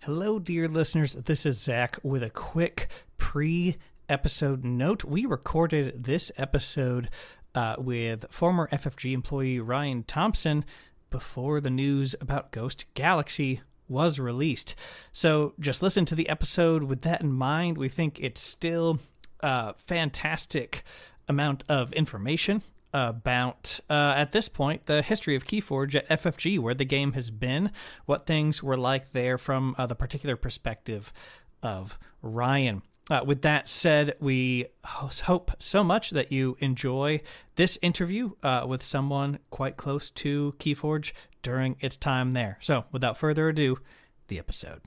Hello, dear listeners. This is Zach with a quick pre-episode note. We recorded this episode with former FFG employee Ryan Thompson before the news about Ghost Galaxy was released. So just listen to the episode with that in mind. We think it's still a fantastic amount of information about, at this point, the history of KeyForge at FFG, where the game has been, what things were like there from the particular perspective of Ryan. With that said, we hope so much that you enjoy this interview with someone quite close to KeyForge during its time there. So, without further ado, the episode.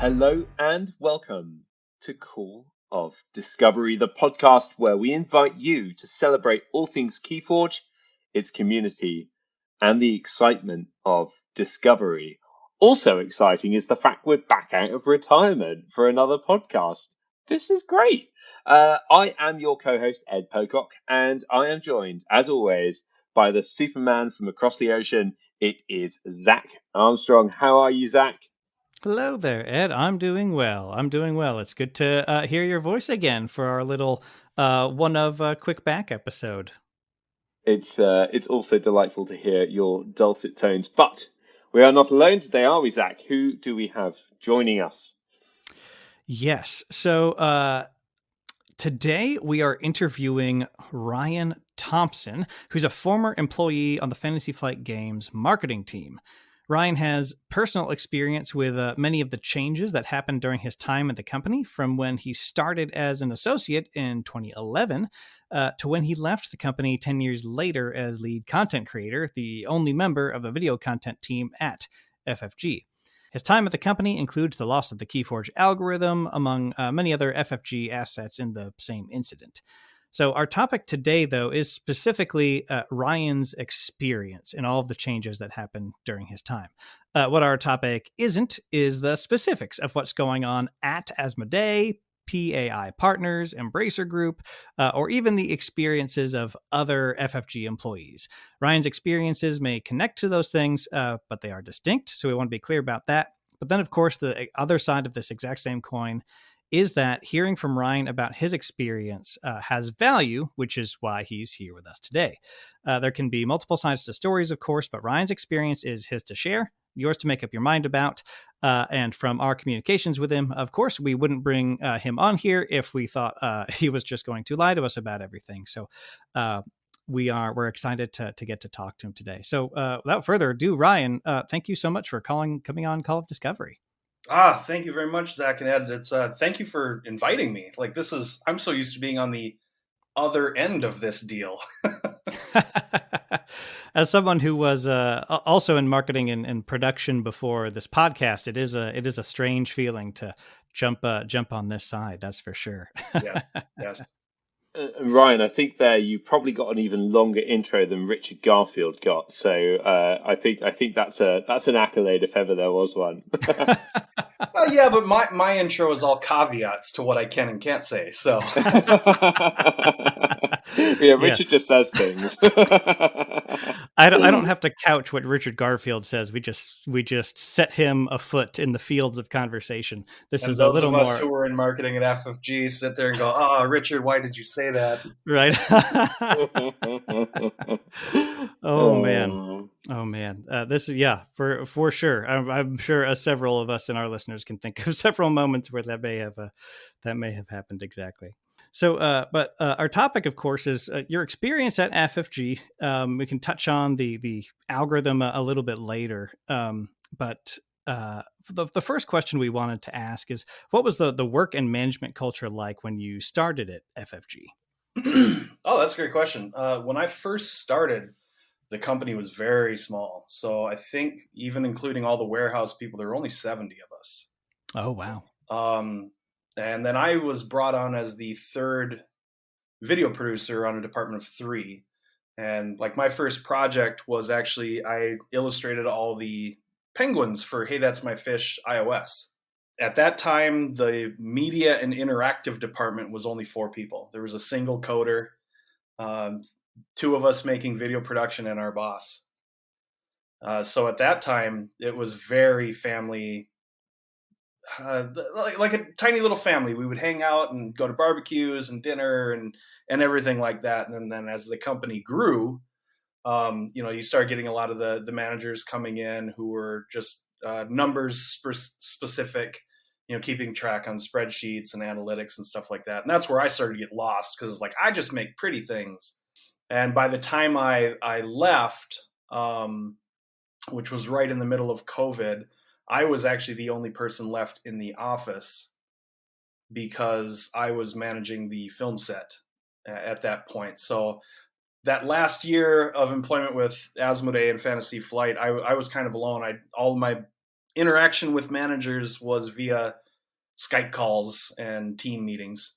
Hello and welcome to Call of Discovery, the podcast where we invite you to celebrate all things KeyForge, its community, and the excitement of discovery. Also exciting is the fact we're back out of retirement for another podcast. This is great. I am your co-host, Ed Pocock, and I am joined, as always, by the Superman from across the ocean. It is Zach Armstrong. How are you, Zach? Hello there, Ed. I'm doing well. It's good to hear your voice again for our little quick back episode. It's also delightful to hear your dulcet tones. But we are not alone today, are we, Zach? Who do we have joining us? Yes. So today we are interviewing Ryan Thompson, who's a former employee on the Fantasy Flight Games marketing team. Ryan has personal experience with many of the changes that happened during his time at the company, from when he started as an associate in 2011 to when he left the company 10 years later as lead content creator, the only member of the video content team at FFG. His time at the company includes the loss of the KeyForge algorithm, among many other FFG assets in the same incident. So our topic today, though, is specifically Ryan's experience in all of the changes that happened during his time. What our topic isn't is the specifics of what's going on at Asmodee, PAI Partners, Embracer Group, or even the experiences of other FFG employees. Ryan's experiences may connect to those things, but they are distinct, so we want to be clear about that. But then, of course, the other side of this exact same coin is that hearing from Ryan about his experience has value, which is why he's here with us today. There can be multiple sides to stories, of course, but Ryan's experience is his to share, yours to make up your mind about. And from our communications with him, of course, we wouldn't bring him on here if we thought he was just going to lie to us about everything. So we're excited to get to talk to him today. So without further ado, Ryan, thank you so much for coming on Call of Discovery. Thank you very much, Zach and Ed. It's thank you for inviting me. I'm so used to being on the other end of this deal. As someone who was also in marketing and production before this podcast, it is a strange feeling to jump on this side. That's for sure. Yes. Ryan, I think there you probably got an even longer intro than Richard Garfield got. So I think that's an accolade if ever there was one. Well, yeah, but my intro is all caveats to what I can and can't say. So yeah, Richard just says things. I don't have to couch what Richard Garfield says. We just set him afoot in the fields of conversation. This and is a little more. Those of us who were in marketing at FFG sit there and go, "Oh, Richard, why did you say that?" Right. Oh man. This is for sure. I'm sure several of us and our listeners can think of several moments where that may have happened exactly. So, but our topic, of course, is your experience at FFG. We can touch on the algorithm a little bit later. But the first question we wanted to ask is, what was the work and management culture like when you started at FFG? Oh, that's a great question. When I first started, the company was very small. So I think even including all the warehouse people, there were only 70 of us. Oh, wow. And then I was brought on as the third video producer on a department of three. And like my first project was actually I illustrated all the penguins for Hey That's My Fish iOS. At that time, the media and interactive department was only 4 people. There was a single coder, um, 2 of us making video production, and our boss. So at that time, it was very family, like a tiny little family. We would hang out and go to barbecues and dinner and everything like that. And then as the company grew, you start getting a lot of the managers coming in who were just numbers specific, keeping track on spreadsheets and analytics and stuff like that. And that's where I started to get lost because it's like I just make pretty things. And by the time I left, which was right in the middle of COVID, I was actually the only person left in the office because I was managing the film set at that point. So that last year of employment with Asmodee and Fantasy Flight, I was kind of alone. All my interaction with managers was via Skype calls and team meetings.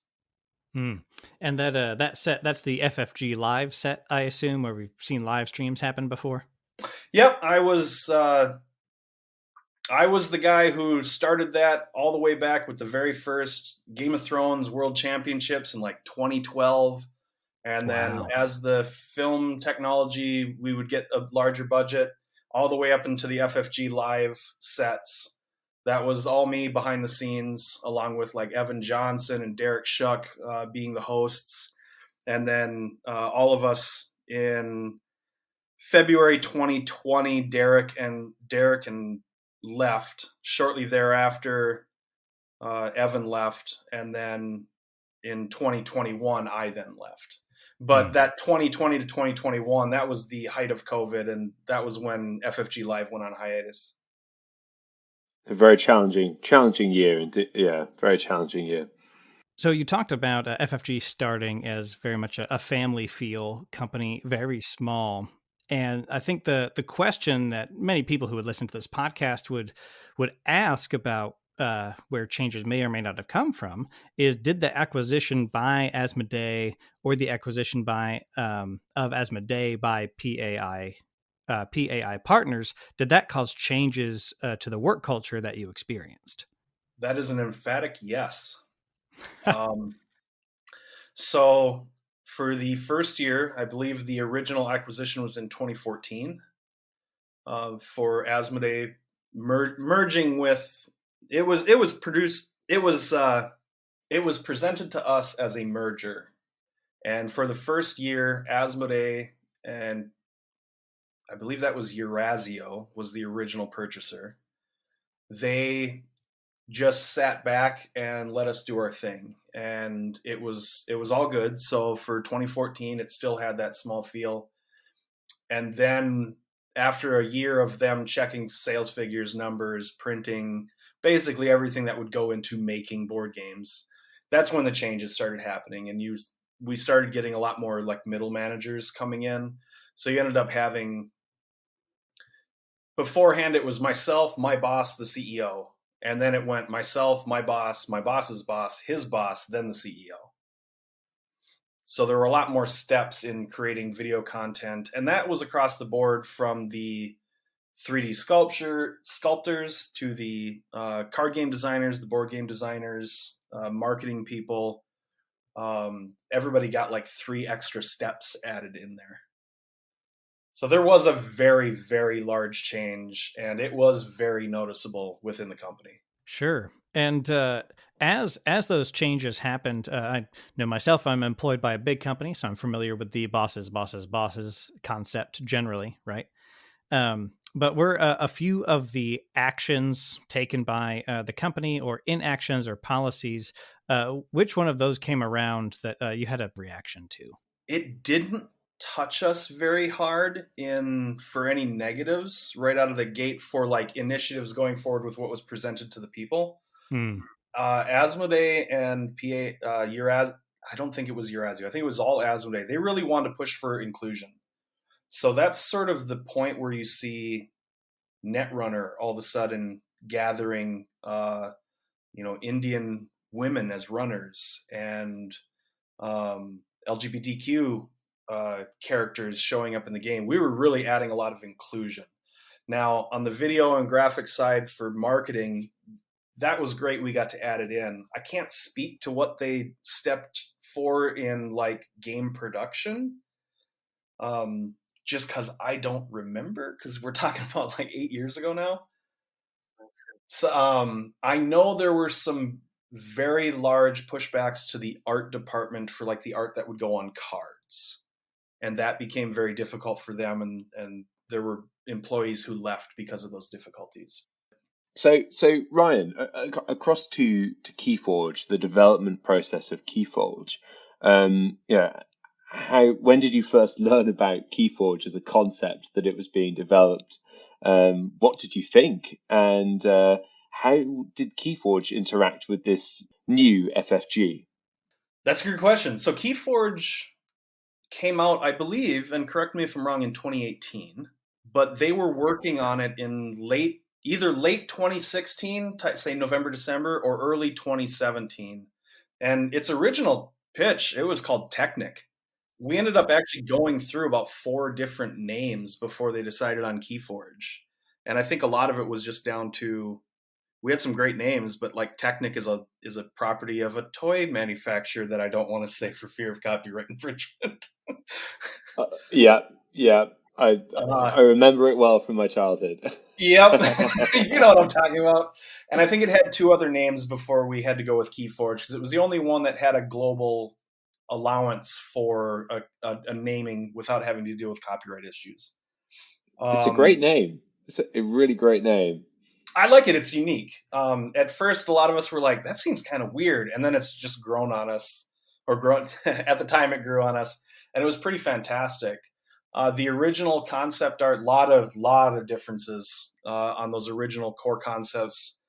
And that set, that's the FFG live set, I assume, where we've seen live streams happen before. Yep, I was the guy who started that all the way back with the very first Game of Thrones World Championships in like 2012. And then as the film technology, we would get a larger budget all the way up into the FFG live sets. That was all me behind the scenes, along with like Evan Johnson and Derek Shuck being the hosts. And then all of us in February 2020, Derek and left. Shortly thereafter, Evan left. And then in 2021, I then left. But that 2020 to 2021, that was the height of COVID, and that was when FFG Live went on hiatus. A very challenging year. Yeah, very challenging year. So you talked about FFG starting as very much a family feel company, very small. And I think the question that many people who would listen to this podcast would ask about where changes may or may not have come from is, did the acquisition by Asmodee or the acquisition of Asmodee by PAI partners, did that cause changes to the work culture that you experienced? That is an emphatic yes. So for the first year, I believe the original acquisition was in 2014 for Asmodee merging with. It was presented to us as a merger, and for the first year, Asmodee and I believe that was Eurazeo was the original purchaser. They just sat back and let us do our thing, and it was all good. So for 2014, it still had that small feel, and then after a year of them checking sales figures, numbers, printing, basically everything that would go into making board games, that's when the changes started happening, and we started getting a lot more like middle managers coming in. So you ended up having, beforehand it was myself, my boss, the CEO. And then it went myself, my boss's boss, his boss, then the CEO. So there were a lot more steps in creating video content. And that was across the board, from the 3D sculptors to the card game designers, the board game designers, marketing people. Everybody got like 3 extra steps added in there. So there was a very, very large change, and it was very noticeable within the company. Sure. And as those changes happened, I know myself, I'm employed by a big company, so I'm familiar with the bosses concept generally, right? But were a few of the actions taken by the company, or inactions or policies, which one of those came around that you had a reaction to? It didn't touch us very hard for any negatives right out of the gate for like initiatives going forward with what was presented to the people. Asmodee and I don't think it was Eurazeo. I think it was all Asmodee. They really wanted to push for inclusion. So that's sort of the point where you see Netrunner all of a sudden gathering, Indian women as runners, and LGBTQ characters showing up in the game. We were really adding a lot of inclusion. Now, on the video and graphics side for marketing, that was great. We got to add it in. I can't speak to what they stepped for in like game production, just because I don't remember, because we're talking about like 8 years ago now. So I know there were some very large pushbacks to the art department for like the art that would go on cards, and that became very difficult for them, and there were employees who left because of those difficulties. So Ryan, across to KeyForge, the development process of KeyForge, yeah, when did you first learn about KeyForge as a concept that it was being developed? What did you think, and how did KeyForge interact with this new FFG? That's a good question. So KeyForge came out, I believe, and correct me if I'm wrong, in 2018, but they were working on it in either late 2016, say November, December, or early 2017. And its original pitch, it was called Technic. We ended up actually going through about 4 different names before they decided on KeyForge. And I think a lot of it was just down to, we had some great names, but like Technic is a property of a toy manufacturer that I don't want to say for fear of copyright infringement. Yeah, yeah, I remember it well from my childhood. Yep, you know what I'm talking about. And I think it had 2 other names before we had to go with KeyForge, because it was the only one that had a global allowance for a naming without having to deal with copyright issues. It's a great name. It's a really great name. I like it. It's unique. At first, a lot of us were like, that seems kind of weird. And then it's just grown on us, or grown at the time it grew on us. And it was pretty fantastic. The original concept art, lot of differences on those original core concepts.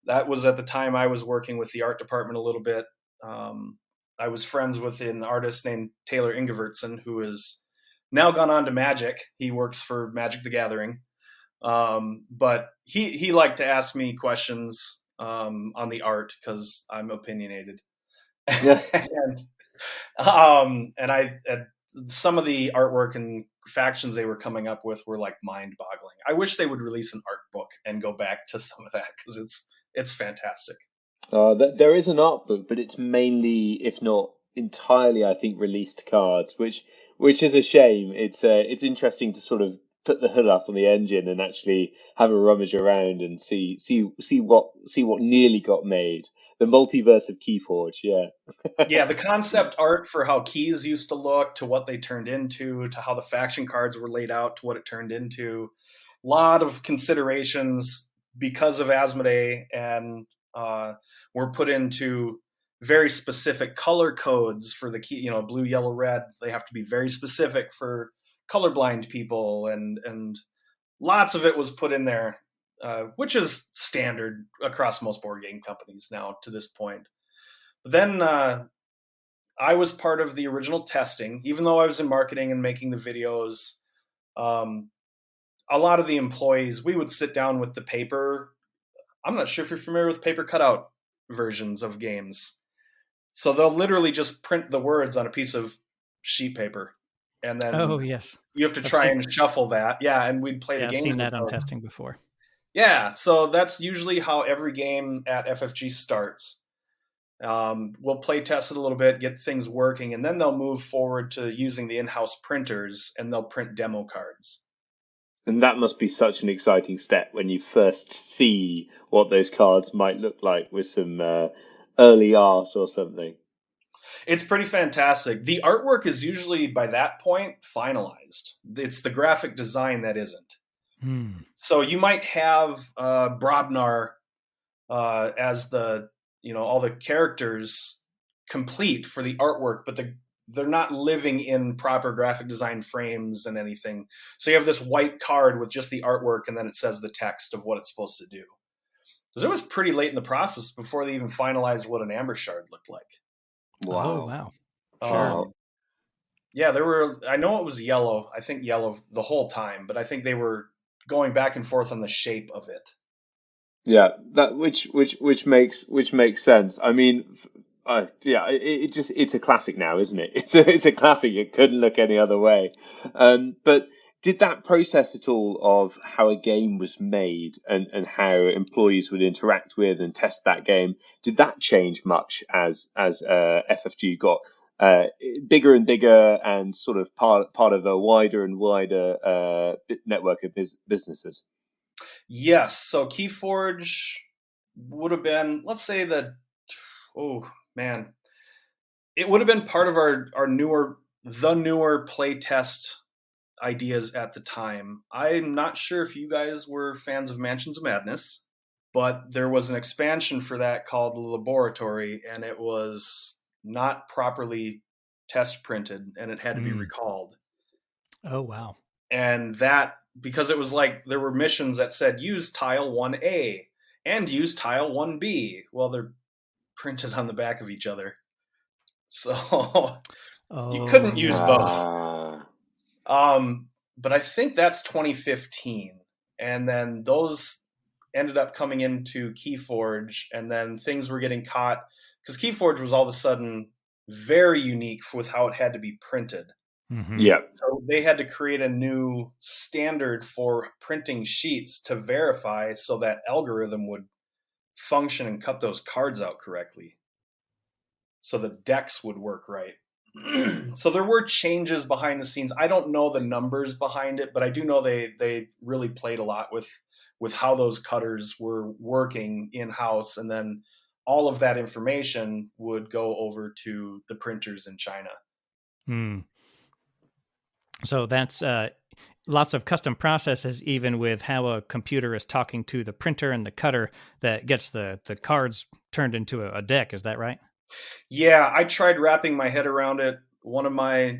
That was at the time I was working with the art department a little bit. I was friends with an artist named Taylor Ingevertson, who is now gone on to Magic. He works for Magic the Gathering. But he liked to ask me questions on the art because I'm opinionated. Yeah. And some of the artwork and factions they were coming up with were like mind-boggling. I wish they would release an art book and go back to some of that, because it's fantastic. There is an art book, but it's mainly, if not entirely, I think, released cards, which is a shame. It's interesting to sort of put the hood up on the engine and actually have a rummage around and see what nearly got made. The multiverse of KeyForge, yeah. Yeah, the concept art for how keys used to look, to what they turned into, to how the faction cards were laid out, to what it turned into. A lot of considerations because of Asmodee, and were put into very specific color codes for the key, blue, yellow, red. They have to be very specific for colorblind people, and lots of it was put in there, which is standard across most board game companies now to this point. But then I was part of the original testing, even though I was in marketing and making the videos. A lot of the employees, we would sit down with the paper. I'm not sure if you're familiar with paper cutout versions of games. So they'll literally just print the words on a piece of sheet paper, and then yes, you have to try and shuffle that. Yeah, and we'd play the games. I've seen that on testing before. Yeah, so that's usually how every game at FFG starts. We'll play test it a little bit, get things working, and then they'll move forward to using the in-house printers, and they'll print demo cards. And that must be such an exciting step when you first see what those cards might look like with some early art or something. It's pretty fantastic. The artwork is usually, by that point, finalized. It's the graphic design that isn't. So you might have Brobnar as the, all the characters complete for the artwork, but they're not living in proper graphic design frames and anything. So you have this white card with just the artwork, and then it says the text of what it's supposed to do. Because it was pretty late in the process before they even finalized what an amber shard looked like. Wow. Oh, wow. Sure. Yeah, there were. I know it was yellow. I think yellow the whole time, but I think they were going back and forth on the shape of it. Yeah, that which makes sense. I mean, yeah, it just it's a classic now, isn't it? It's a classic. It couldn't look any other way. But did that process at all of how a game was made and how employees would interact with and test that game, did that change much as FFG got bigger and bigger and sort of part of a wider and wider network of businesses? Yes. So KeyForge would have been, let's say that, oh man, it would have been part of our newer playtest ideas at the time. I'm not sure if you guys were fans of Mansions of Madness, but there was an expansion for that called the Laboratory, and it was not properly test printed, and it had to be Mm. recalled. Oh, wow. And that, because it was like there were missions that said use tile 1A and use tile 1B. Well, they're printed on the back of each other. So you couldn't use Oh. both. Ah. But I think that's 2015. And then those ended up coming into KeyForge, and then things were getting caught because KeyForge was all of a sudden very unique with how it had to be printed. Mm-hmm. Yeah. So they had to create a new standard for printing sheets to verify so that algorithm would function and cut those cards out correctly. So the decks would work right. So there were changes behind the scenes. I don't know the numbers behind it, but I do know they really played a lot with how those cutters were working in-house, and then all of that information would go over to the printers in China. Mm. So that's lots of custom processes, even with how a computer is talking to the printer and the cutter that gets the cards turned into a deck. Is that right? Yeah, I tried wrapping my head around it. One of my,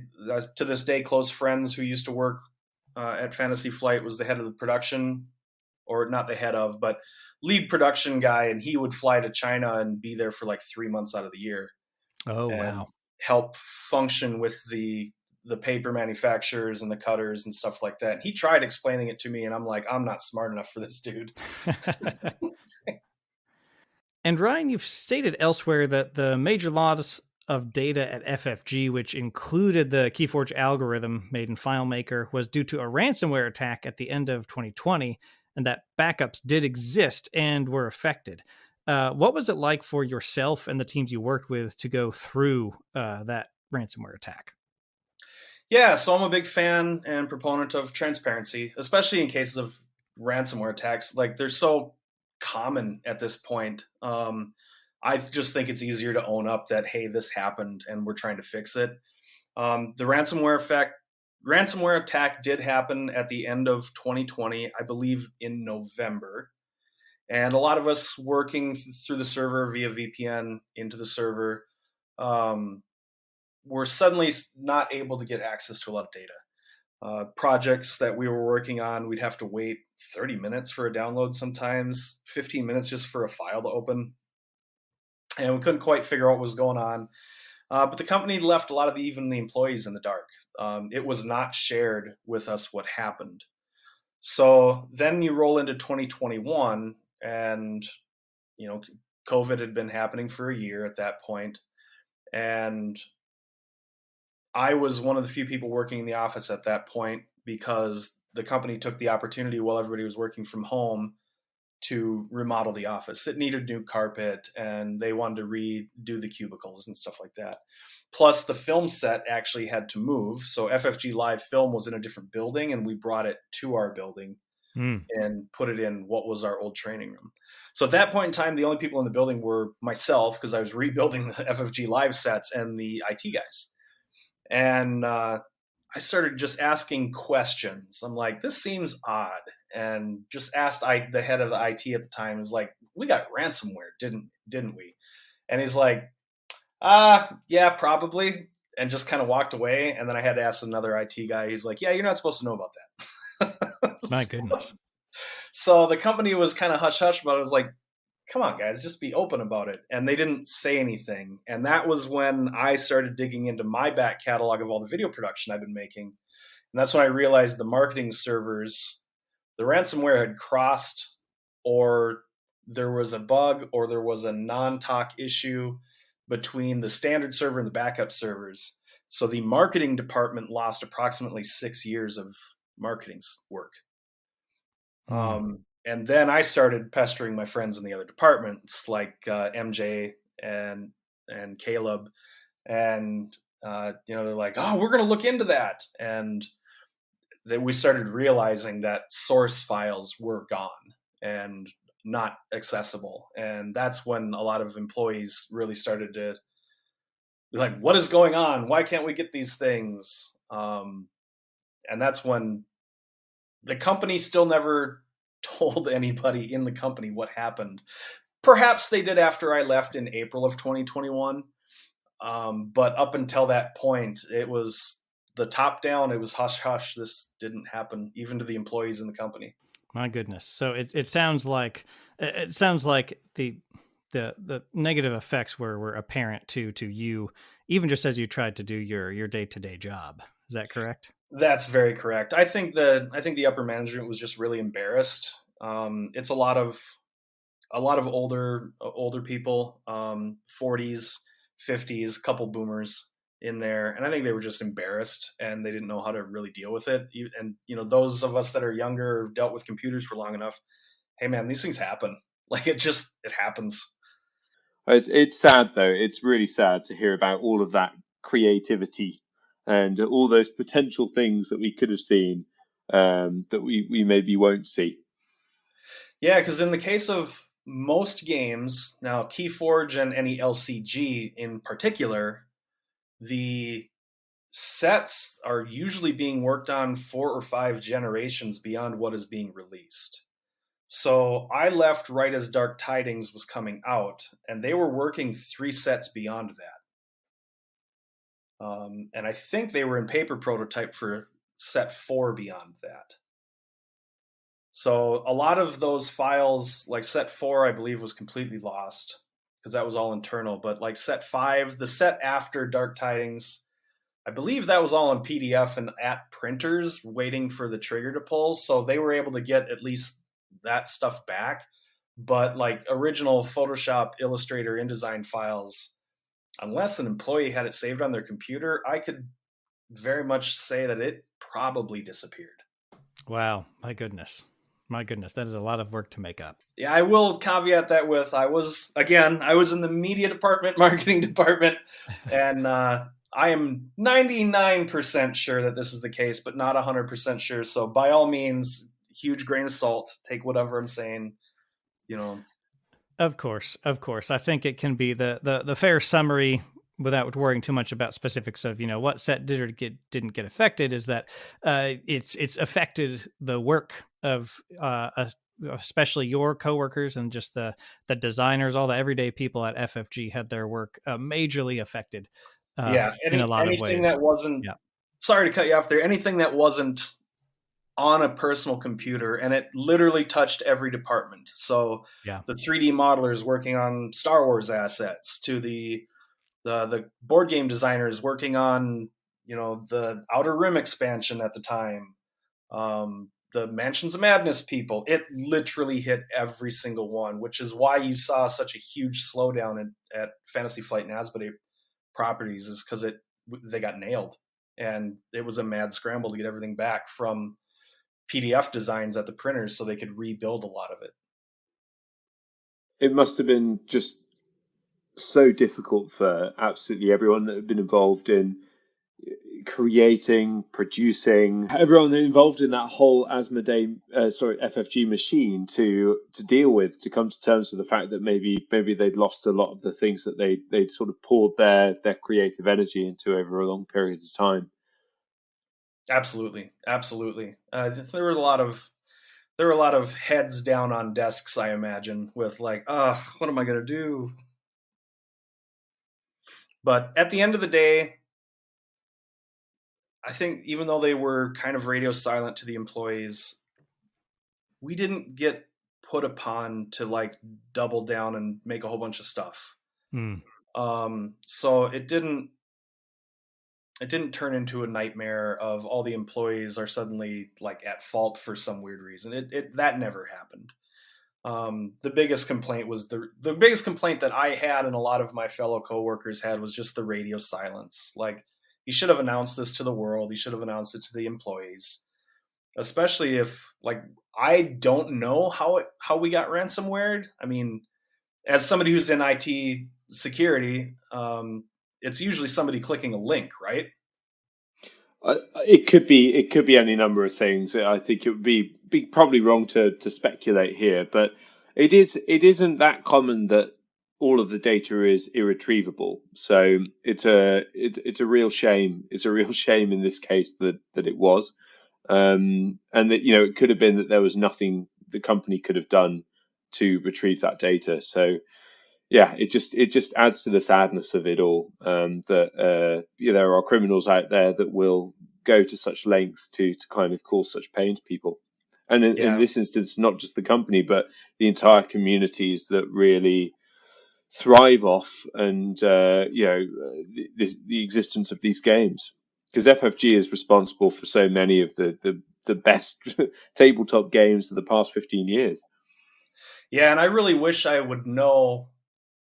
to this day, close friends who used to work at Fantasy Flight was the head of the production, or not the head of, but lead production guy, and he would fly to China and be there for like 3 months out of the year Oh, and wow. help function with the paper manufacturers and the cutters and stuff like that. He tried explaining it to me, and I'm like, I'm not smart enough for this dude. And Ryan, you've stated elsewhere that the major loss of data at FFG, which included the KeyForge algorithm made in FileMaker, was due to a ransomware attack at the end of 2020, and that backups did exist and were affected. What was it like for yourself and the teams you worked with to go through that ransomware attack? Yeah, so I'm a big fan and proponent of transparency, especially in cases of ransomware attacks. Like they're so common at this point. I just think it's easier to own up that, hey, this happened and we're trying to fix it. The ransomware attack did happen at the end of 2020, I believe in November. And a lot of us working through the server via VPN into the server were suddenly not able to get access to a lot of data. Projects that we were working on, we'd have to wait 30 minutes for a download sometimes, 15 minutes just for a file to open. And we couldn't quite figure out what was going on. But the company left a lot of even the employees in the dark. It was not shared with us what happened. So then you roll into 2021, and COVID had been happening for a year at that point, and I was one of the few people working in the office at that point because the company took the opportunity while everybody was working from home to remodel the office. It needed new carpet, and they wanted to redo the cubicles and stuff like that. Plus, the film set actually had to move. So FFG Live Film was in a different building, and we brought it to our building and put it in what was our old training room. So at that point in time, the only people in the building were myself, because I was rebuilding the FFG Live sets, and the IT guys. And I started just asking questions. I'm like, this seems odd. And just asked the head of the IT at the time, is like, we got ransomware, didn't we? And he's like, yeah, probably. And just kind of walked away. And then I had to ask another IT guy. He's like, yeah, you're not supposed to know about that. My goodness. So the company was kind of hush hush, but I was like, come on, guys, just be open about it. And they didn't say anything. And that was when I started digging into my back catalog of all the video production I've been making. And that's when I realized the marketing servers, the ransomware had crossed, or there was a bug, or there was a non-talk issue between the standard server and the backup servers. So the marketing department lost approximately 6 years of marketing work. And then I started pestering my friends in the other departments, like MJ and Caleb, and they're like, "Oh, we're going to look into that." And then we started realizing that source files were gone and not accessible, and that's when a lot of employees really started to be like, "What is going on? Why can't we get these things?" And that's when the company still never told anybody in the company what happened. Perhaps they did after I left in April of 2021. But up until that point, it was the top down. It was hush hush. This didn't happen, even to the employees in the company. My goodness. So it sounds like the negative effects were apparent to you, even just as you tried to do your day-to-day job. Is that correct? That's very correct. I think the upper management was just really embarrassed. It's a lot of older people, 40s, 50s, a couple boomers in there, and I think they were just embarrassed and they didn't know how to really deal with it. And those of us that are younger, dealt with computers for long enough. Hey man, these things happen. Like it happens. It's sad though. It's really sad to hear about all of that creativity and all those potential things that we could have seen that we maybe won't see. Yeah, because in the case of most games, now KeyForge and any LCG in particular, the sets are usually being worked on 4 or 5 generations beyond what is being released. So I left right as Dark Tidings was coming out, and they were working 3 sets beyond that. And I think they were in paper prototype for set 4 beyond that. So a lot of those files, like set 4, I believe was completely lost because that was all internal. But like set 5, the set after Dark Tidings, I believe that was all in PDF and at printers waiting for the trigger to pull. So they were able to get at least that stuff back. But like original Photoshop, Illustrator, InDesign files, unless an employee had it saved on their computer, I could very much say that it probably disappeared. Wow. My goodness. That is a lot of work to make up. Yeah, I will caveat that with I was in the media department, marketing department, and I am 99% sure that this is the case, but not 100% sure. So by all means, huge grain of salt. Take whatever I'm saying, Of course. I think it can be the fair summary without worrying too much about specifics of what set did or didn't get affected is that it's affected the work of especially your coworkers and just the designers, all the everyday people at FFG had their work majorly affected. In a lot of ways. Anything that wasn't. Yeah. Sorry to cut you off there. Anything that wasn't on a personal computer, and it literally touched every department. So the 3D modelers working on Star Wars assets to the board game designers working on the Outer Rim expansion at the time, the Mansions of Madness people, it literally hit every single one, which is why you saw such a huge slowdown at Fantasy Flight and Asmodee properties, is because they got nailed, and it was a mad scramble to get everything back from PDF designs at the printers so they could rebuild a lot of it. It must have been just so difficult for absolutely everyone that had been involved in creating, producing, everyone involved in that whole FFG machine to deal with, to come to terms with the fact that maybe they'd lost a lot of the things that they'd sort of poured their creative energy into over a long period of time. Absolutely. There were a lot of heads down on desks, I imagine, with like, what am I going to do? But at the end of the day, I think even though they were kind of radio silent to the employees, we didn't get put upon to like double down and make a whole bunch of stuff. So it didn't turn into a nightmare of all the employees are suddenly like at fault for some weird reason. That never happened. The biggest complaint was the biggest complaint that I had and a lot of my fellow coworkers had was just the radio silence. Like, he should have announced this to the world. He should have announced it to the employees, especially if, like, I don't know how we got ransomware. I mean, as somebody who's in IT security, it's usually somebody clicking a link, right? It could be any number of things. I think it would be probably wrong to speculate here, but it isn't that common that all of the data is irretrievable. So it's a real shame. It's a real shame in this case that it was, and that it could have been that there was nothing the company could have done to retrieve that data. So yeah, it just adds to the sadness of it all, that there are criminals out there that will go to such lengths to kind of cause such pain to people. And in this instance, not just the company, but the entire communities that really thrive off and the existence of these games. Because FFG is responsible for so many of the best tabletop games of the past 15 years. Yeah, and I really wish I would know.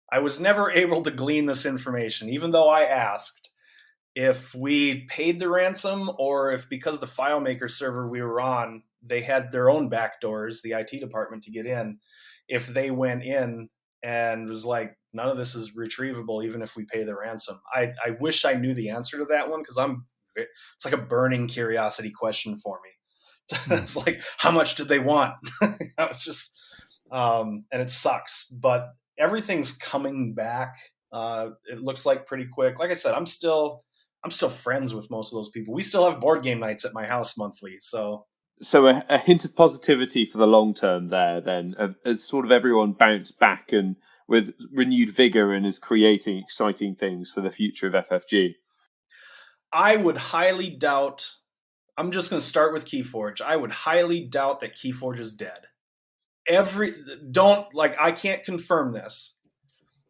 I was never able to glean this information, even though I asked if we paid the ransom or if, because the FileMaker server we were on, they had their own backdoors, the IT department, to get in. If they went in and was like, none of this is retrievable, even if we pay the ransom. I wish I knew the answer to that one, because it's like a burning curiosity question for me. It's like, how much did they want? It's just, and it sucks, but everything's coming back. It looks like pretty quick. Like I said, I'm still friends with most of those people. We still have board game nights at my house monthly. So a hint of positivity for the long term there, then, as sort of everyone bounced back and with renewed vigor and is creating exciting things for the future of FFG. I would highly doubt. I'm just going to start with KeyForge. I would highly doubt that KeyForge is dead. I can't confirm this.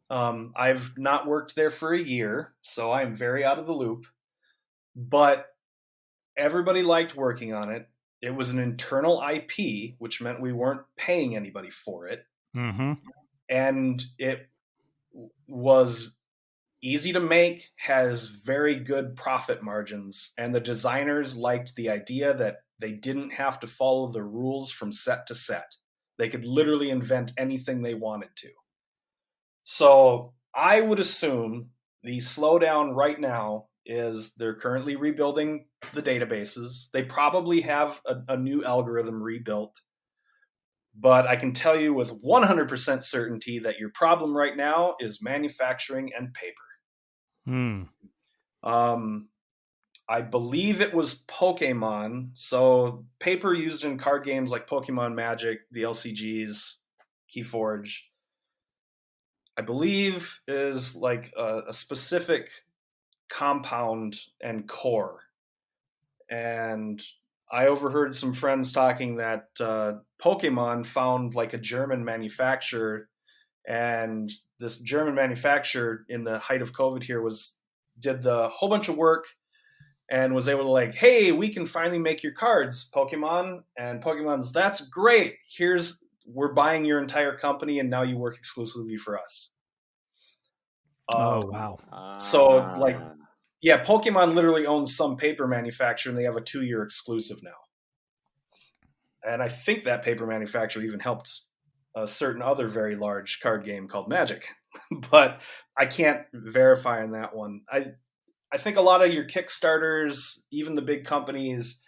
I've not worked there for a year, so I'm very out of the loop. But everybody liked working on it. It was an internal IP, which meant we weren't paying anybody for it. Mm-hmm. And it was easy to make, has very good profit margins, and the designers liked the idea that they didn't have to follow the rules from set to set. They could literally invent anything they wanted to. So I would assume the slowdown right now is they're currently rebuilding the databases. They probably have a new algorithm rebuilt. But I can tell you with 100% certainty that your problem right now is manufacturing and paper. I believe it was Pokemon. So paper used in card games like Pokemon, Magic, the LCGs, KeyForge, I believe is like a specific compound and core. And I overheard some friends talking that Pokemon found like a German manufacturer, and this German manufacturer in the height of COVID here did the whole bunch of work and was able to like, hey, we can finally make your cards, Pokemon. And Pokemon's, that's great. We're buying your entire company and now you work exclusively for us. Oh, wow. So like, yeah, Pokemon literally owns some paper manufacturer and they have a 2-year exclusive now. And I think that paper manufacturer even helped a certain other very large card game called Magic. But I can't verify on that one. I think a lot of your Kickstarters, even the big companies,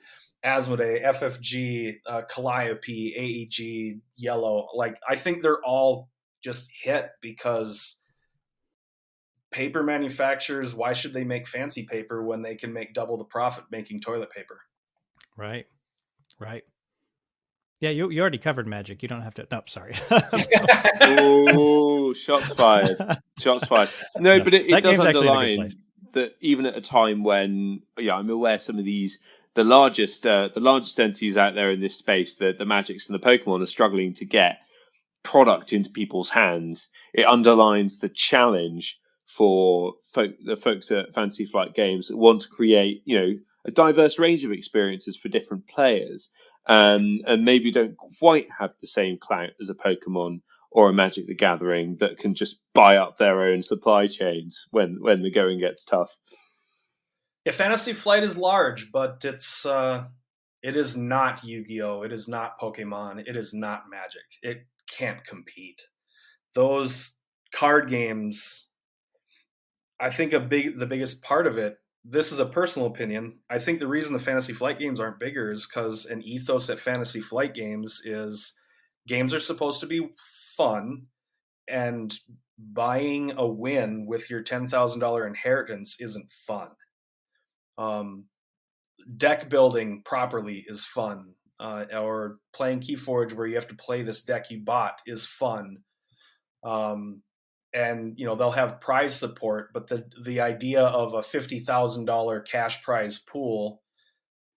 Asmodee, FFG, Calliope, AEG, Yellow, like I think they're all just hit because paper manufacturers, why should they make fancy paper when they can make double the profit making toilet paper? Right. Yeah, you already covered Magic. You don't have to. No, sorry. Oh, shots fired. No, but it does underline that even at a time when, I'm aware some of the largest entities out there in this space, the Magics and the Pokemon, are struggling to get. product into people's hands. It underlines the challenge for the folks at Fantasy Flight Games that want to create, a diverse range of experiences for different players, and maybe don't quite have the same clout as a Pokemon or a Magic the Gathering that can just buy up their own supply chains when the going gets tough. Yeah, Fantasy Flight is large, but it is not Yu-Gi-Oh! It is not Pokemon. It is not Magic. It can't compete. Those card games, I think the biggest part of it, this is a personal opinion, I think the reason the Fantasy Flight games aren't bigger is because an ethos at Fantasy Flight games is games are supposed to be fun, and buying a win with your $10,000 inheritance isn't fun. Deck building properly is fun, or playing KeyForge where you have to play this deck you bought is fun. And they'll have prize support, but the idea of a $50,000 cash prize pool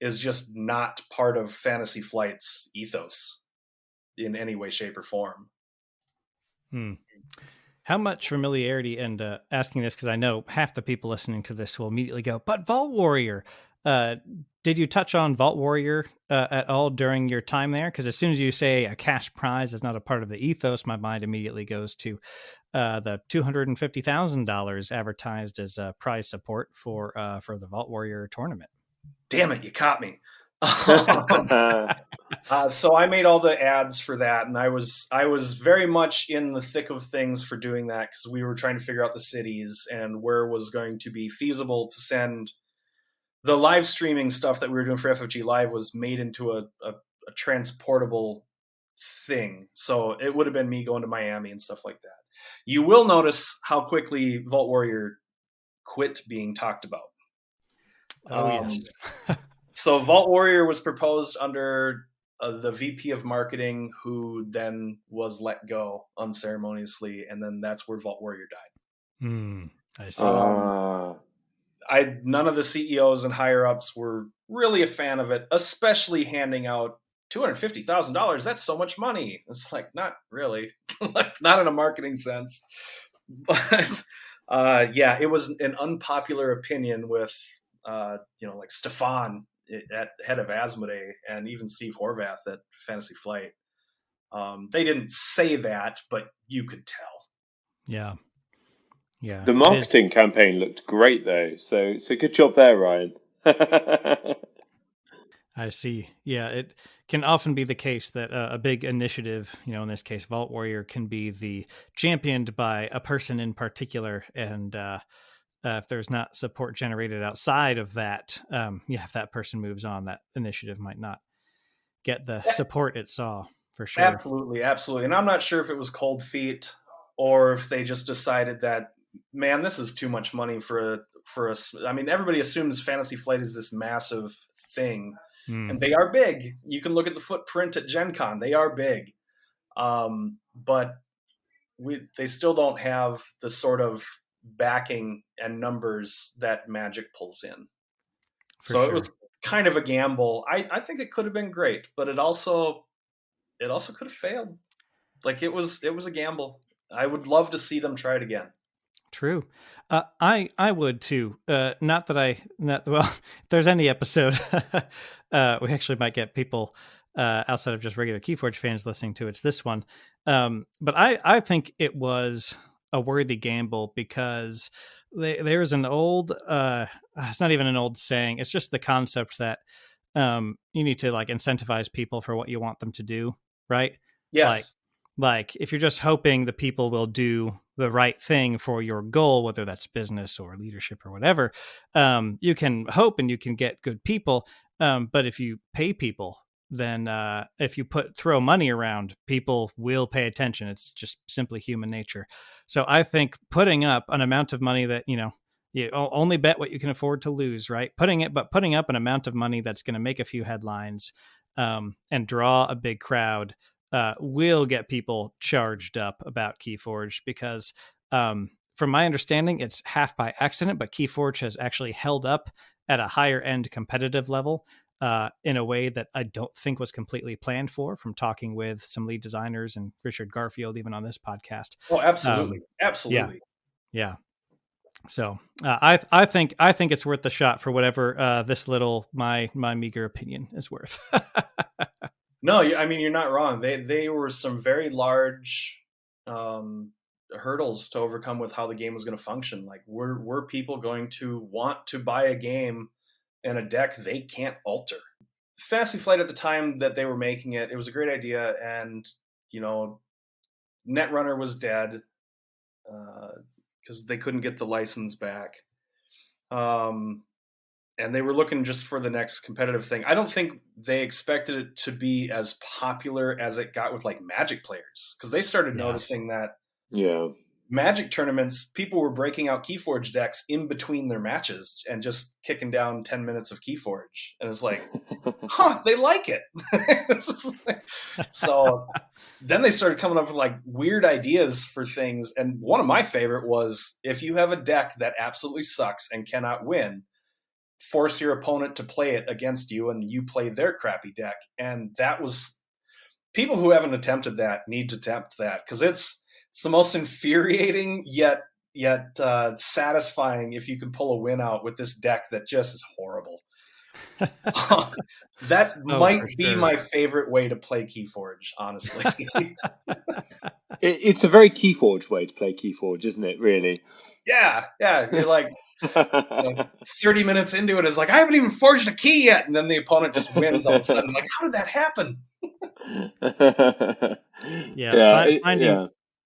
is just not part of Fantasy Flight's ethos in any way, shape, or form. How much familiarity, and asking this because I know half the people listening to this will immediately go, but Vault Warrior. Did you touch on Vault Warrior at all during your time there? Because as soon as you say a cash prize is not a part of the ethos, my mind immediately goes to the $250,000 advertised as prize support for the Vault Warrior tournament. Damn it, you caught me. So I made all the ads for that, and I was very much in the thick of things for doing that because we were trying to figure out the cities and where was going to be feasible to send. The live streaming stuff that we were doing for FFG Live was made into a transportable thing. So it would have been me going to Miami and stuff like that. You will notice how quickly Vault Warrior quit being talked about. Yes. So Vault Warrior was proposed under the VP of marketing, who then was let go unceremoniously. And then that's where Vault Warrior died. I see. None of the CEOs and higher ups were really a fan of it, especially handing out $250,000. That's so much money. It's like, not really, not in a marketing sense. But yeah, it was an unpopular opinion with, like Stefan at head of Asmodee and even Steve Horvath at Fantasy Flight. They didn't say that, but you could tell. Yeah. Yeah. The marketing campaign looked great though. So good job there, Ryan. I see. Yeah, it can often be the case that a big initiative, in this case, Vault Warrior, can be championed by a person in particular. And if there's not support generated outside of that, if that person moves on, that initiative might not get the support it saw, for sure. Absolutely. And I'm not sure if it was cold feet or if they just decided that, man, this is too much money for us. I mean, everybody assumes Fantasy Flight is this massive thing, and they are big. You can look at the footprint at Gen Con. They are big. But they still don't have the sort of backing and numbers that Magic pulls in. It was kind of a gamble. I think it could have been great, but it also could have failed. Like it was a gamble. I would love to see them try it again. True. I would too. If there's any episode, we actually might get people outside of just regular KeyForge fans listening to it's this one. But I think it was a worthy gamble because there's an old, it's not even an old saying. It's just the concept that you need to like incentivize people for what you want them to do. Right. Yes. Like if you're just hoping the people will do the right thing for your goal, whether that's business or leadership or whatever, you can hope and you can get good people. But if you pay people, then if you throw money around, people will pay attention. It's just simply human nature. So I think putting up an amount of money that, you only bet what you can afford to lose, right? Putting up an amount of money that's going to make a few headlines and draw a big crowd will get people charged up about KeyForge because from my understanding, it's half by accident, but KeyForge has actually held up at a higher end competitive level in a way that I don't think was completely planned for, from talking with some lead designers and Richard Garfield, even on this podcast. Oh, absolutely. Yeah. Absolutely. Yeah. So I think it's worth the shot for whatever this little my meager opinion is worth. No, I mean, you're not wrong. They were some very large hurdles to overcome with how the game was going to function. Like, were people going to want to buy a game and a deck they can't alter? Fantasy Flight at the time that they were making it, it was a great idea, and Netrunner was dead because they couldn't get the license back. And they were looking just for the next competitive thing. I don't think they expected it to be as popular as it got with like Magic players, because they started noticing that Magic tournaments, people were breaking out KeyForge decks in between their matches and just kicking down 10 minutes of KeyForge. And it's like, they like it. So then they started coming up with like weird ideas for things. And one of my favorite was, if you have a deck that absolutely sucks and cannot win, force your opponent to play it against you and you play their crappy deck. And that was, people who haven't attempted that need to attempt that, because it's the most infuriating yet satisfying if you can pull a win out with this deck that just is horrible. That might be my favorite way to play KeyForge, honestly. It's a very KeyForge way to play KeyForge, isn't it, really? Yeah. You're like 30 minutes into it, is like, I haven't even forged a key yet. And then the opponent just wins all of a sudden. I'm like, how did that happen?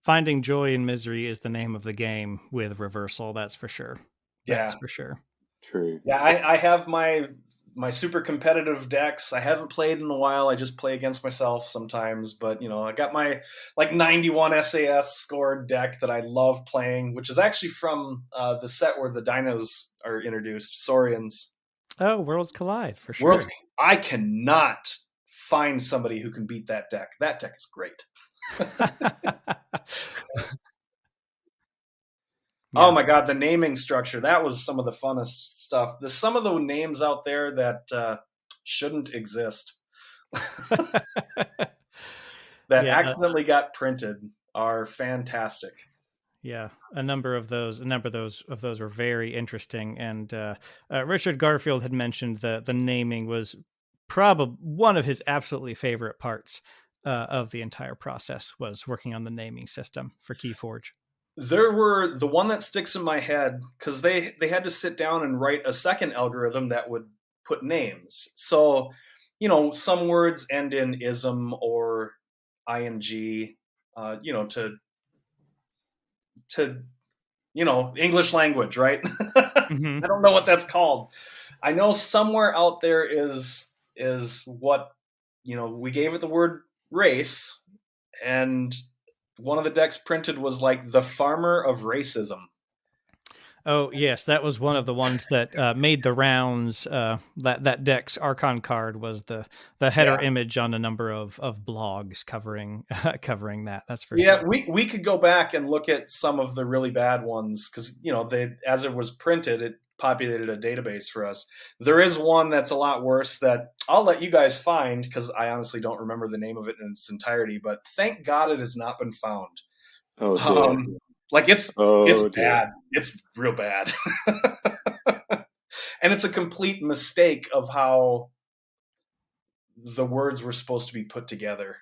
Finding joy in misery is the name of the game with Reversal. That's for sure. That's for sure. True. Yeah, I have my super competitive decks. I haven't played in a while. I just play against myself sometimes. But, I got my 91 SAS scored deck that I love playing, which is actually from the set where the dinos are introduced, Saurians. Oh, Worlds Collide, for sure. I cannot find somebody who can beat that deck. That deck is great. Oh my God, the naming structure. That was some of the funnest stuff. There's some of the names out there that shouldn't exist. That accidentally got printed are fantastic. Yeah, a number of those were very interesting. And Richard Garfield had mentioned the naming was probably one of his absolutely favorite parts of the entire process, was working on the naming system for KeyForge. The one that sticks in my head, because they had to sit down and write a second algorithm that would put names. So, some words end in ism or ing, to English language, right? Mm-hmm. I don't know what that's called. I know somewhere out there is what, we gave it the word race, and one of the decks printed was like the farmer of racism. Oh yes, that was one of the ones that made the rounds. That deck's Archon card was the header image on a number of blogs covering that. That's for sure. Yeah, we could go back and look at some of the really bad ones, because as it was printed, it populated a database for us. There is one that's a lot worse that I'll let you guys find, because I honestly don't remember the name of it in its entirety, but thank God it has not been found. It's bad. It's real bad. And it's a complete mistake of how the words were supposed to be put together.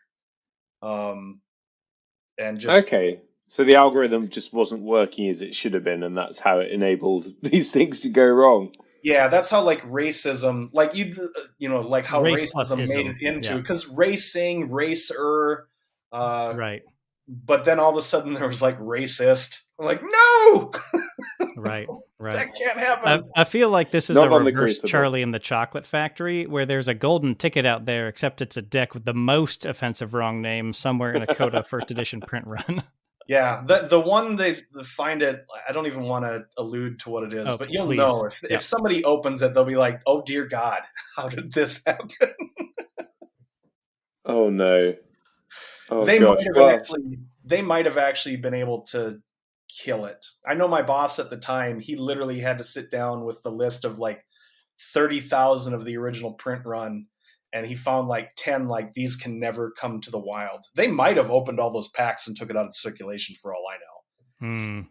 So the algorithm just wasn't working as it should have been, and that's how it enabled these things to go wrong. Yeah, that's how racism, how race racism made it into, because racing, racer, right. But then all of a sudden there was racist. I'm like, no, right. That can't happen. I feel like this is a reverse Charlie and the Chocolate Factory, where there's a golden ticket out there, except it's a deck with the most offensive wrong name somewhere in a Coda first edition print run. Yeah, the one they find it, I don't even want to allude to what it is, but you'll know. If somebody opens it, they'll be like, oh dear God, how did this happen? Oh no. Oh, they might have actually been able to kill it. I know my boss at the time, he literally had to sit down with the list of 30,000 of the original print run, and he found like 10 like these can never come to the wild. They might have opened all those packs and took it out of circulation for all I know.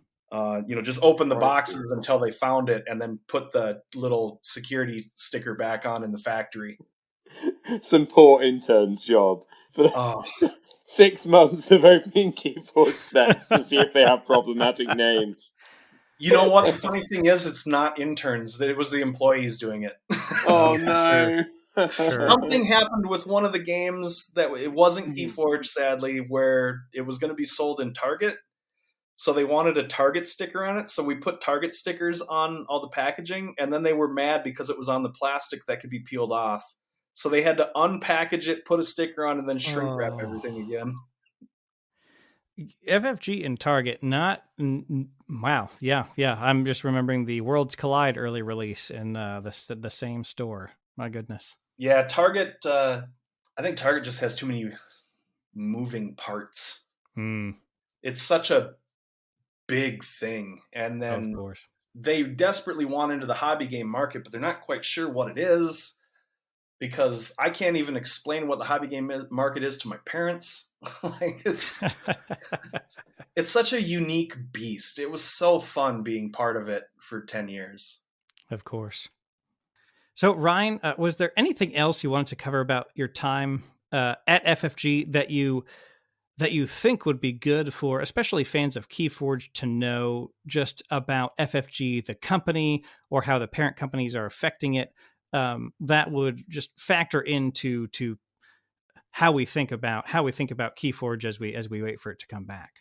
Just open the boxes until they found it and then put the little security sticker back on in the factory. Some poor intern's job for 6 months of opening KeyForge specs to see if they have problematic names. You know what? The funny thing is, it's not interns. It was the employees doing it. Oh, no. Sure. Something happened with one of the games that it wasn't KeyForge, sadly, where it was going to be sold in Target. So they wanted a Target sticker on it. So we put Target stickers on all the packaging, and then they were mad because it was on the plastic that could be peeled off. So they had to unpackage it, put a sticker on, and then shrink wrap everything again. FFG and Target, wow. Yeah. I'm just remembering the Worlds Collide early release in the same store. My goodness. Yeah, Target, I think Target just has too many moving parts. It's such a big thing. And then they desperately want into the hobby game market, but they're not quite sure what it is, because I can't even explain what the hobby game market is to my parents. Like it's such a unique beast. It was so fun being part of it for 10 years. Of course. So Ryan, was there anything else you wanted to cover about your time at FFG that you think would be good for especially fans of KeyForge to know just about FFG, the company, or how the parent companies are affecting it? That would just factor into how we think about KeyForge as we wait for it to come back.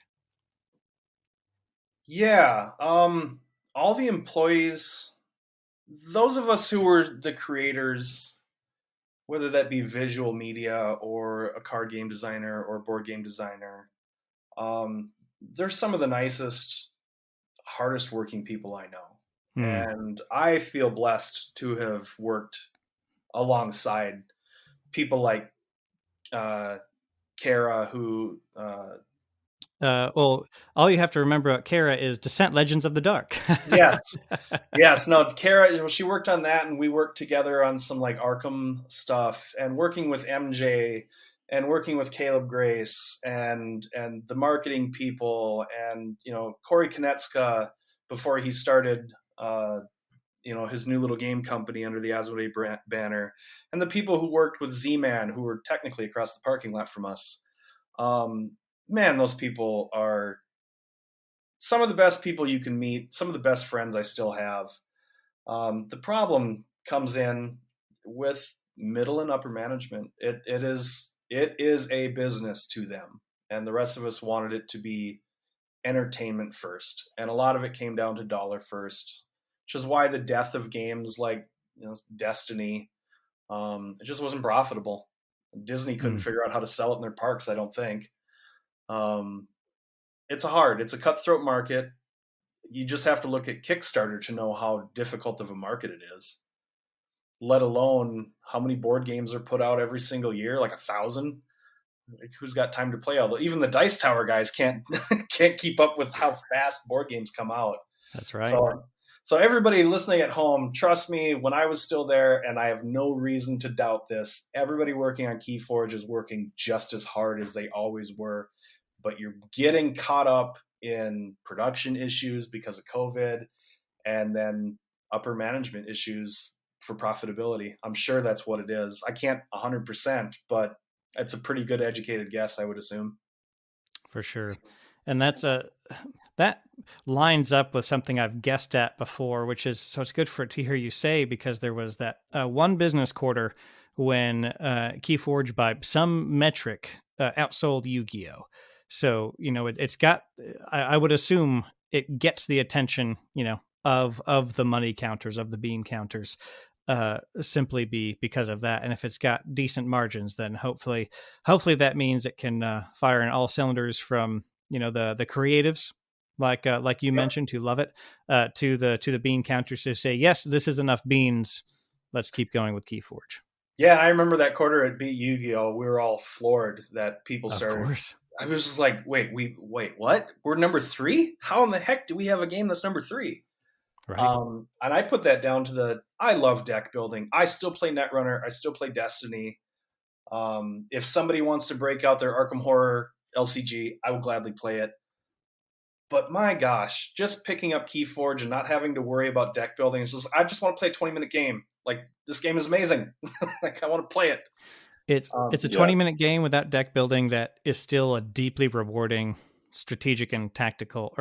Yeah, all the employees, those of us who were the creators, whether that be visual media or a card game designer or a board game designer, they're some of the nicest, hardest working people I know. And I feel blessed to have worked alongside people like Kara, who well, all you have to remember about Kara is Descent Legends of the Dark. Yes. No, Kara, she worked on that, and we worked together on some like Arkham stuff, and working with MJ and working with Caleb Grace and the marketing people, and Corey Konetska before he started his new little game company under the Asmodee banner, and the people who worked with Z-Man, who were technically across the parking lot from us. Man, those people are some of the best people you can meet, some of the best friends I still have. The problem comes in with middle and upper management. It is a business to them, and the rest of us wanted it to be entertainment first, and a lot of it came down to dollar first, which is why the death of games like Destiny, it just wasn't profitable. Disney couldn't figure out how to sell it in their parks, I don't think. It's a cutthroat market. You just have to look at Kickstarter to know how difficult of a market it is, let alone how many board games are put out every single year, like 1,000. Like, who's got time to play all that? Even the Dice Tower guys can't keep up with how fast board games come out. That's right. So everybody listening at home, trust me, when I was still there, and I have no reason to doubt this, everybody working on KeyForge is working just as hard as they always were. But you're getting caught up in production issues because of COVID, and then upper management issues for profitability. I'm sure that's what it is. I can't 100%, but it's a pretty good educated guess, I would assume. For sure. And that lines up with something I've guessed at before, which is, so it's good to hear you say, because there was that one business quarter when KeyForge by some metric outsold Yu-Gi-Oh! So, it's got, I would assume it gets the attention, of the money counters, of the bean counters, simply because of that. And if it's got decent margins, then hopefully that means it can fire in all cylinders from, the creatives, like you mentioned, who love it, to the bean counters to say, yes, this is enough beans. Let's keep going with KeyForge. Yeah, I remember that quarter it beat Yu-Gi-Oh! We were all floored that people started. Of course. I was just like, wait, what? We're number 3? How in the heck do we have a game that's number 3? Right. And I put that down to I love deck building. I still play Netrunner. I still play Destiny. If somebody wants to break out their Arkham Horror LCG, I will gladly play it. But my gosh, just picking up KeyForge and not having to worry about deck building, I just want to play a 20-minute game. Like, this game is amazing. Like, I want to play it. It's a 20-minute game without deck building that is still a deeply rewarding strategic and tactical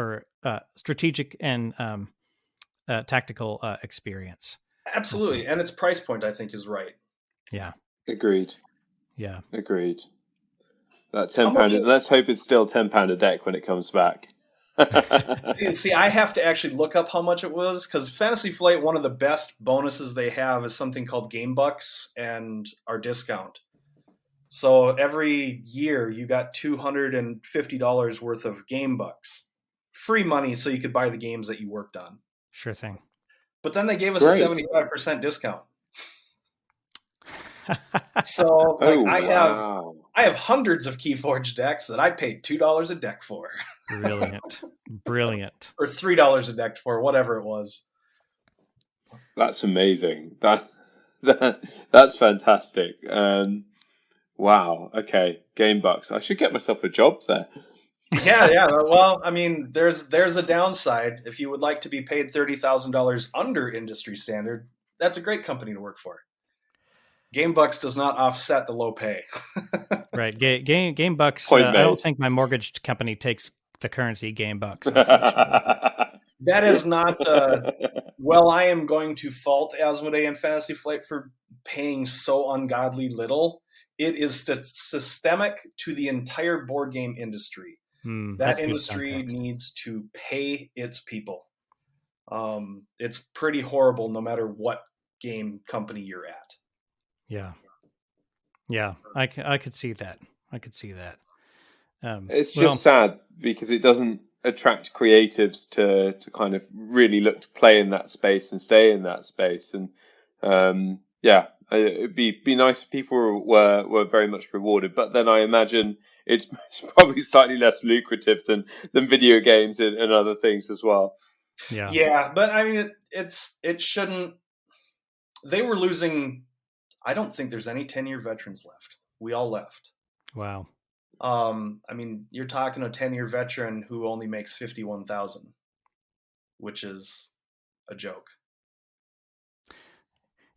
tactical experience. Absolutely. And its price point, I think, is right. Yeah. Agreed. Yeah. Agreed. That £10. Let's hope it's still £10 a deck when it comes back. See, I have to actually look up how much it was, because Fantasy Flight, one of the best bonuses they have is something called Game Bucks and our discount. So every year you got $250 worth of Game Bucks. Free money so you could buy the games that you worked on. Sure thing. But then they gave us a 75% discount. So I have hundreds of KeyForge decks that I paid $2 a deck for. Brilliant. Or $3 a deck for, whatever it was. That's amazing. That's fantastic. Wow. Okay, Game Bucks. I should get myself a job there. Yeah. Well, I mean, there's a downside. If you would like to be paid $30,000 under industry standard, that's a great company to work for. Game Bucks does not offset the low pay. Right. Game Bucks. I don't think my mortgage company takes the currency Game Bucks. That is not. Well, I am going to fault Asmodee and Fantasy Flight for paying so ungodly little. It is systemic to the entire board game industry. That industry needs to pay its people. It's pretty horrible no matter what game company you're at. Yeah. I could see that. It's just sad because it doesn't attract creatives to kind of really look to play in that space and stay in that space. And it'd be nice if people were very much rewarded. But then I imagine it's probably slightly less lucrative than video games and other things as well. Yeah, but I mean, it shouldn't. They were losing. I don't think there's any 10-year veterans left. We all left. Wow. I mean, you're talking a 10-year veteran who only makes $51,000, which is a joke.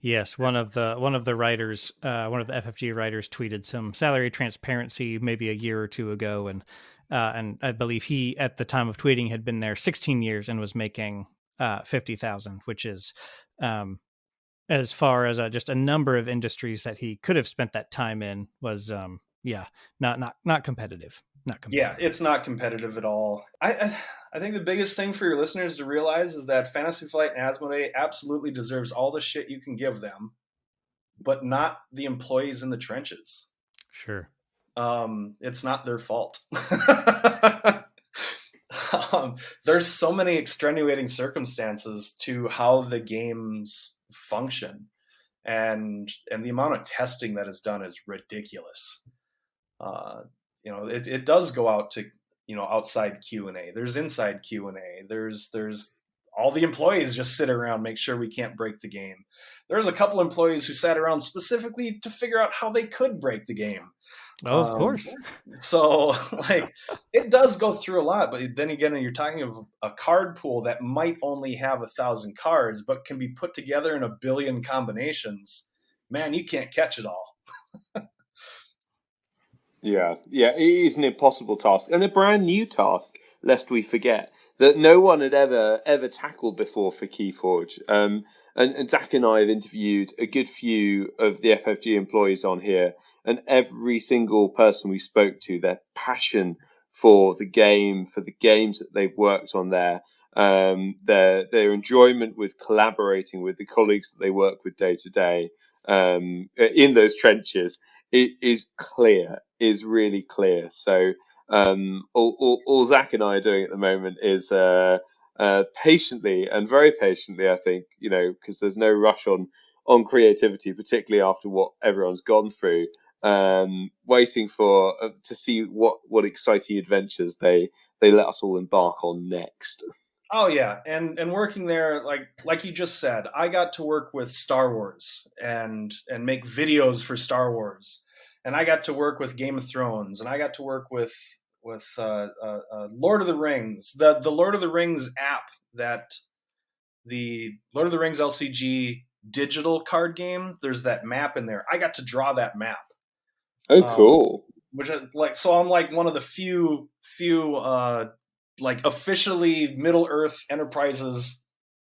Yes, one of the writers, one of the FFG writers, tweeted some salary transparency maybe a year or two ago, and I believe he, at the time of tweeting, had been there 16 years and was making $50,000, which is, as far as just a number of industries that he could have spent that time in, was not competitive. Yeah, it's not competitive at all. I think the biggest thing for your listeners to realize is that Fantasy Flight and Asmodee absolutely deserves all the shit you can give them, but not the employees in the trenches. Sure. It's not their fault. There's so many extenuating circumstances to how the games function, and the amount of testing that is done is ridiculous. It does go out to, outside Q&A. There's inside Q&A. There's all the employees just sit around, make sure we can't break the game. There's a couple employees who sat around specifically to figure out how they could break the game. Oh, of course. So, it does go through a lot, but then again, you're talking of a card pool that might only have 1,000 cards, but can be put together in 1 billion combinations. Man, you can't catch it all. Yeah, it is an impossible task, and a brand new task, lest we forget, that no one had ever tackled before for KeyForge. And Zach and I have interviewed a good few of the FFG employees on here, and every single person we spoke to, their passion for the game, for the games that they've worked on there, their enjoyment with collaborating with the colleagues that they work with day to day in those trenches, it is really clear. So all Zach and I are doing at the moment is patiently, and very patiently, I think, because there's no rush on creativity, particularly after what everyone's gone through, waiting for to see what exciting adventures they let us all embark on next. Oh yeah, and working there, like you just said, I got to work with Star Wars and make videos for Star Wars, and I got to work with Game of Thrones, and I got to work with Lord of the Rings, the Lord of the Rings app, that the Lord of the Rings LCG digital card game. There's that map in there. I got to draw that map. Oh, Um, cool. which is like, so I'm like one of the few like officially Middle Earth Enterprises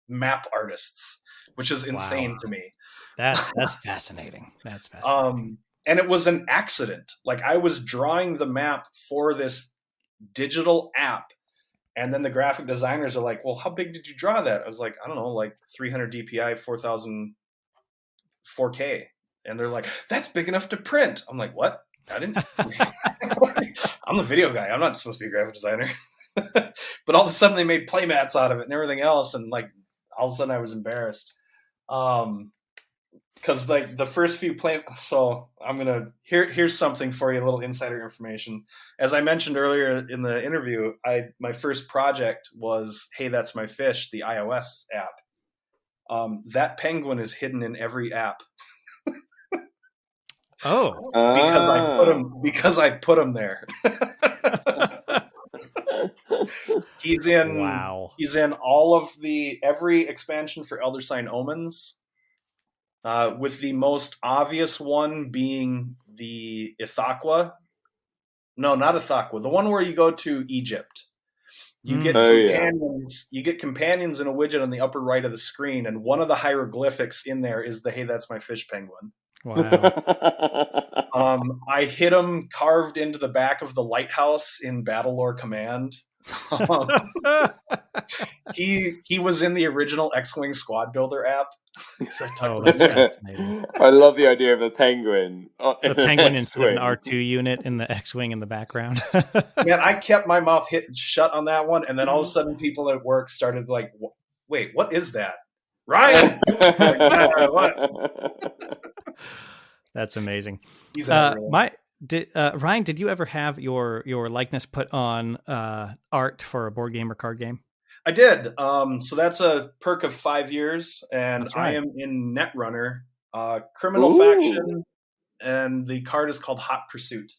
map artists, which is Wow. insane to me. That's fascinating. That's fascinating. And it was an accident. Like, I was drawing the map for this digital app, and then the graphic designers are like, "Well, how big did you draw that?" I was like, "I don't know, like 300 DPI, 4000 4K." And they're like, "That's big enough to print." I'm like, "What? I didn't." I'm the video guy. I'm not supposed to be a graphic designer. But all of a sudden they made playmats out of it and everything else, and like all of a sudden I was embarrassed. Because like the first few so I'm gonna here's something for you, a little insider information. As I mentioned earlier in the interview, my first project was Hey That's My Fish, the iOS app. That penguin is hidden in every app. Oh. Because I put him there. He's in Wow. all of every expansion for Elder Sign Omens, with the most obvious one being the Ithaqua. No, not Ithaqua. The one where you go to Egypt. You get companions. You get companions in a widget on the upper right of the screen, and one of the hieroglyphics in there is the "Hey, that's my fish" penguin. Wow. I hit him carved into the back of the lighthouse in Battlelore Command. He was in the original X-Wing Squad Builder app. That's fascinating. I love the idea of a penguin. The penguin instead of an R2 unit in the X-Wing in the background. Man, I kept my mouth shut on that one, and then all of a sudden people at work started like, "Wait, what is that, Ryan?" Like, what? That's amazing. He's Ryan, did you ever have your likeness put on art for a board game or card game? I did. So that's a perk of 5 years, and That's right. I am in Netrunner, Criminal Faction, and the card is called Hot Pursuit.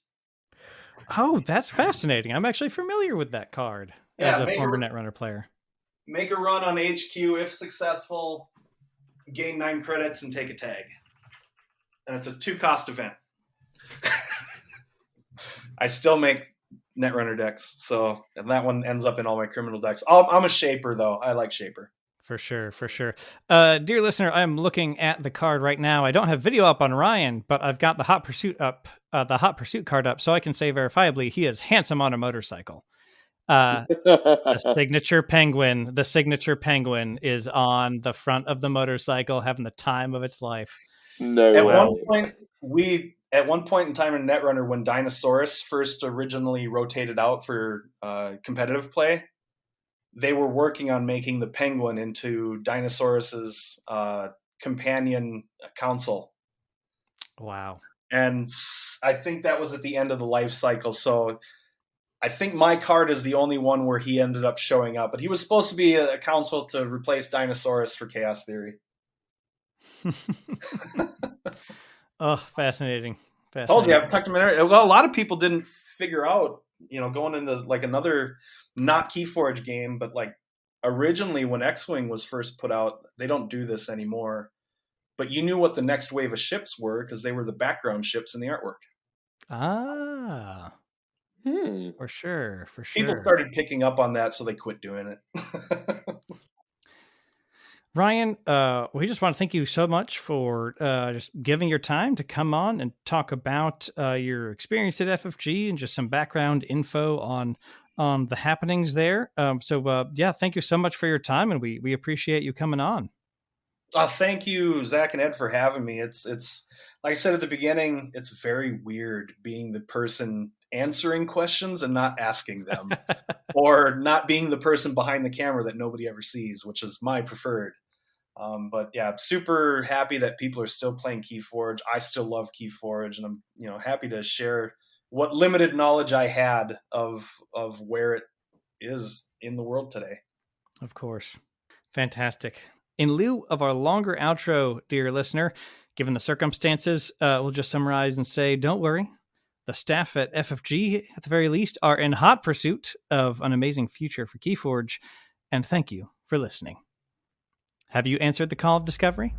Oh, that's fascinating. I'm actually familiar with that card as a former Netrunner player. Make a run on HQ if successful, gain 9 credits, and take a tag. And it's a 2-cost event. I still make Netrunner decks, and that one ends up in all my criminal decks. I'm a shaper, though. I like shaper. For sure. Dear listener, I'm looking at the card right now. I don't have video up on Ryan, but I've got the Hot Pursuit up, the Hot Pursuit card up, so I can say verifiably he is handsome on a motorcycle. The signature penguin is on the front of the motorcycle, having the time of its life. At one point in time in Netrunner, when Dinosaurus first originally rotated out for competitive play, they were working on making the penguin into Dinosaurus's companion council. Wow. And I think that was at the end of the life cycle. So I think my card is the only one where he ended up showing up. But he was supposed to be a council to replace Dinosaurus for Chaos Theory. Oh, fascinating. Told you, I've tucked him in there. Well, a lot of people didn't figure out, going into like another not KeyForge game, but like originally when X-Wing was first put out, they don't do this anymore. But you knew what the next wave of ships were because they were the background ships in the artwork. For sure. People started picking up on that, so they quit doing it. Ryan, we just want to thank you so much for just giving your time to come on and talk about your experience at FFG and just some background info on the happenings there. Thank you so much for your time, and we appreciate you coming on. Thank you, Zach and Ed, for having me. It's like I said at the beginning, it's very weird being the person answering questions and not asking them, or not being the person behind the camera that nobody ever sees, which is my preferred. But yeah, I'm super happy that people are still playing KeyForge. I still love KeyForge, and I'm happy to share what limited knowledge I had of where it is in the world today. Of course. Fantastic. In lieu of our longer outro, dear listener, given the circumstances, we'll just summarize and say, don't worry. The staff at FFG, at the very least, are in hot pursuit of an amazing future for KeyForge, and thank you for listening. Have you answered the call of discovery?